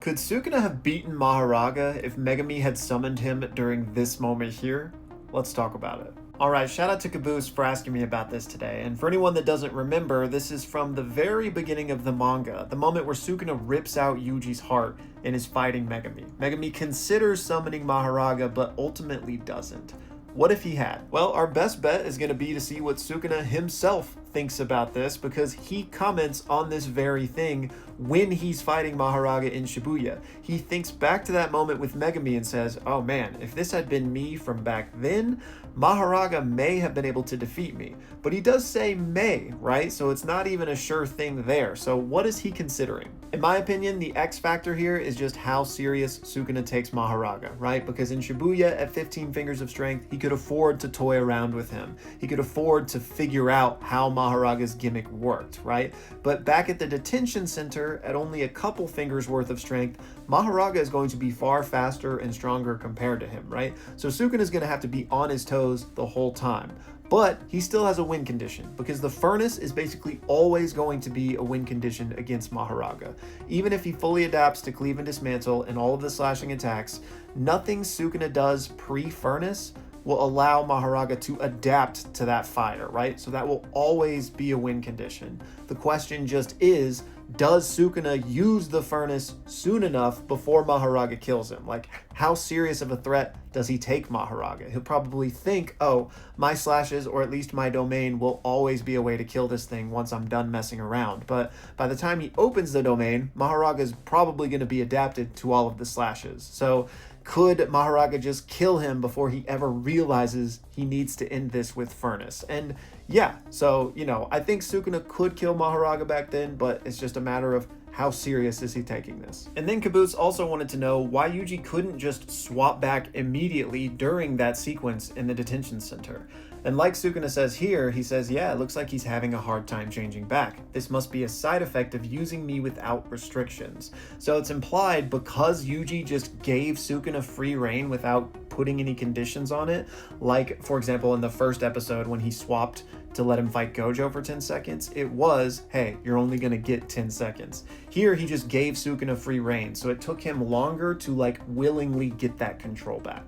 Could Sukuna have beaten Mahoraga if Megami had summoned him during this moment here? Let's talk about it. Alright, shout out to Caboose for asking me about this today, and for anyone that doesn't remember, this is from the very beginning of the manga, the moment where Sukuna rips out Yuji's heart and is fighting Megami. Megami considers summoning Mahoraga, but ultimately doesn't. What if he had? Well, our best bet is going to be to see what Sukuna himself thinks about this, because he comments on this very thing when he's fighting Mahoraga in Shibuya. He thinks back to that moment with Megami and says, oh man, if this had been me from back then, Mahoraga may have been able to defeat me. But he does say may, right? So it's not even a sure thing there. So what is he considering? In my opinion, the X factor here is just how serious Sukuna takes Mahoraga, right? Because in Shibuya, at 15 fingers of strength, he could afford to toy around with him. He could afford to figure out how Mahoraga's gimmick worked, right? But back at the detention center, at only a couple fingers worth of strength, Mahoraga is going to be far faster and stronger compared to him, right? So Sukuna is going to have to be on his toes the whole time. But he still has a win condition, because the furnace is basically always going to be a win condition against Mahoraga. Even if he fully adapts to cleave and dismantle and all of the slashing attacks, nothing Sukuna does pre-furnace will allow Mahoraga to adapt to that fire, right? So that will always be a win condition. The question just is, does Sukuna use the furnace soon enough before Mahoraga kills him? Like, how serious of a threat does he take Mahoraga? He'll probably think, oh, my slashes, or at least my domain, will always be a way to kill this thing once I'm done messing around. But by the time he opens the domain, Mahoraga is probably going to be adapted to all of the slashes. So could Mahoraga just kill him before he ever realizes he needs to end this with Furnace? And yeah, so, I think Sukuna could kill Mahoraga back then, but it's just a matter of how serious is he taking this? And then Caboose also wanted to know why Yuji couldn't just swap back immediately during that sequence in the detention center. And like Sukuna says here, he says, yeah, it looks like he's having a hard time changing back. This must be a side effect of using me without restrictions. So it's implied because Yuji just gave Sukuna free reign without putting any conditions on it, like, for example, in the first episode when he swapped to let him fight Gojo for 10 seconds, it was, hey, you're only going to get 10 seconds. Here, he just gave Sukuna free reign, so it took him longer to, willingly get that control back.